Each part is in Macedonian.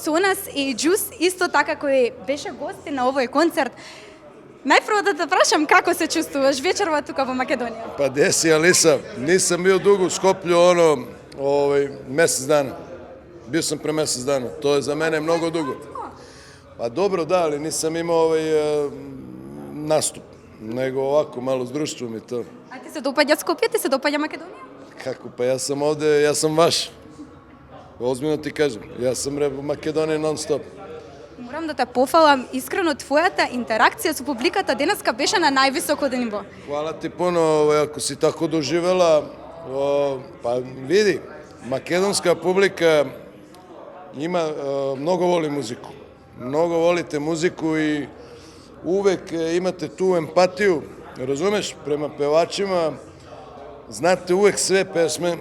со нас и Juice, исто така кој беше гости на овој концерт. Најпрво да те прашам како се чувствуваш вечерва тука во Македонија? Па деси, Алиса, нисам бил дуго у Скопје, месец дана. Бил сам пре месец дана. Тоа е за мене многу дуго. Па добро, да, али нисам имao наступ, него овако мало здружствувам и тоа. А ти се допаѓа Скопје, ти се допаѓа Македонија? Како, па јас сам овде, јас сам ваш. Озбилно ти кажам, јас сам во Македонија нон-стоп. Морам да те пофалам, искрено твојата интеракција со публиката денеска беше на највисоко ниво. Хвала ти puno, ако си тако доживела, па види, македонска публика има многу воли музику. Многу волите музику и увек имате ту емпатију, разумеш, према певачима, знате увек све песме.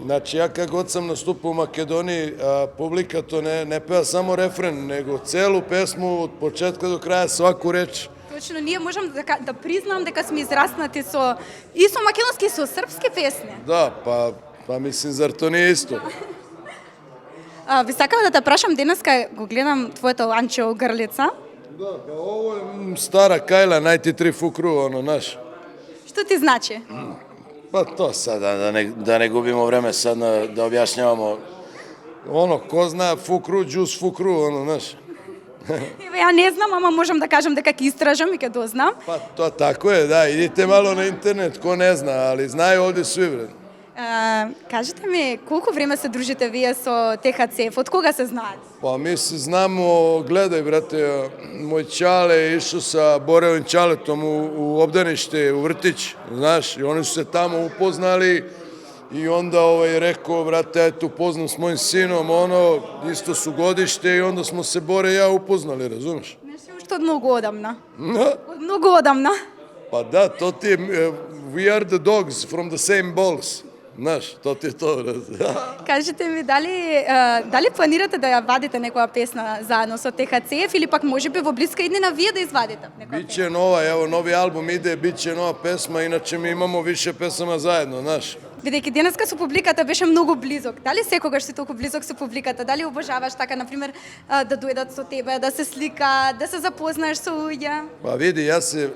Значи, ја кога год сам наступил у Македонија, публиката не пева само рефрен, него целу песму од почетка до краја сваку реч. Точно, ние можам да признам дека сме израснати и со македонски и со српски песни. Да, па мислим, зар то не е исто? Ви сакам да те прашам, денеска го гледам твоето ланче грлица. Да, па ово е стара кајла, најти три фукру, наш. Што ти значи? Па то sad, da ne gubimo vreme sad da objašnjavamo. Ko zna fukru, džus fukru, znaš. Еве, ја не знам, ама можам да кажам дека ќе истражам и ќе дознам. Па то тако е, да, идите malo на интернет, ко не зна, али знају овде сви, брат. Кажете ми, колку време се дружите вие со ТХЦ? Од кога се знаат? Па ми се знамо, гледај, брате, мој чале е ишо sa Боревим чалетом у обданиште, у вртиć, знаš, и они su se tamo upoznali i onda rekao, brate, eto, upoznam s mojim sinom, isto su godište i onda smo se Bore i ja upoznali, razumeš? Значи, уште од многу одамна. Од многу одамна. Pa da, to ti je, we are the dogs from the same balls. Знаеш, то ти е тоа. Кажете ми, дали планирате да ја вадите некоја песна заедно со ТХЦ или пак можеби во блиска иднина вие да извадите некоја песна? Biće nova, evo, novi album ide, biće nova pesma, inače mi imamo više pesama zajedno, znaš. Бидејќи денеска со публиката беше многу близок. Дали секогаш си толку близок со публиката? Дали обожаваш така, например, да дојдат со тебе, да се слика, да се запознаеш со луѓе? Па види, јас се,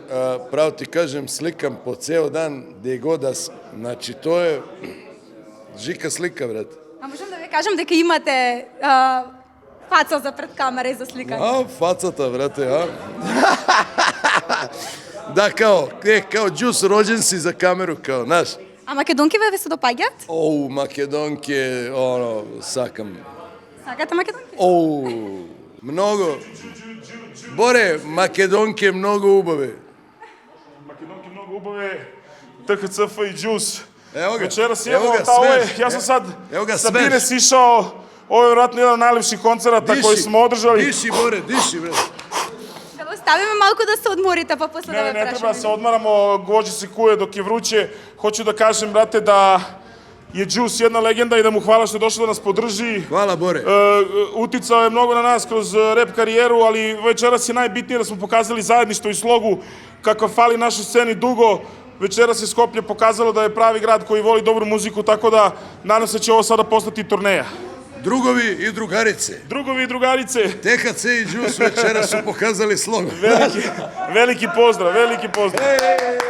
право ти кажем, сликам по цел дан, где god да сум. Значи, тоа е жика слика, брат. А можам да ви кажам дека имате фаца за пред камера и за сликање? Фацата, брате, Да, као Juice, роđen si za kameru, kao, znaš. А македонки ве се допаѓаат? Македонке, сакам. Сакате македонки? Много. Боре, македонке многу убави. Македонки многу убави, ТХЦФ и Juice. Ево га, Вечерас ево имamo га, тавој, свеж. јас сам Ево га, сад Sabine свеж. ишao, ово е веројатно еден од најлепших концерта кои смо одржали. Диши, Боре, диши, брат. Да го оставиме малку да се одморите, па после да ве Не треба да прашаме. се одмарамо, гвоџи се куе док е вруче. Хочу да кажем, брате, да je Juice jedna legenda i da mu hvala što je došao da nas podrži. Hvala, Bore. Uticao je mnogo na nas kroz rap karijeru, ali večeras je najbitnije da smo pokazali zajedništvo i slogu kakva fali našoj sceni dugo. Večeras je Skoplje pokazalo da je pravi grad koji voli dobru muziku, tako da nadam se da će ovo sada postati turneja. Drugovi i drugarice. Drugovi i drugarice. THC i Juice večera su pokazali slogu. Veliki pozdrav, veliki pozdrav.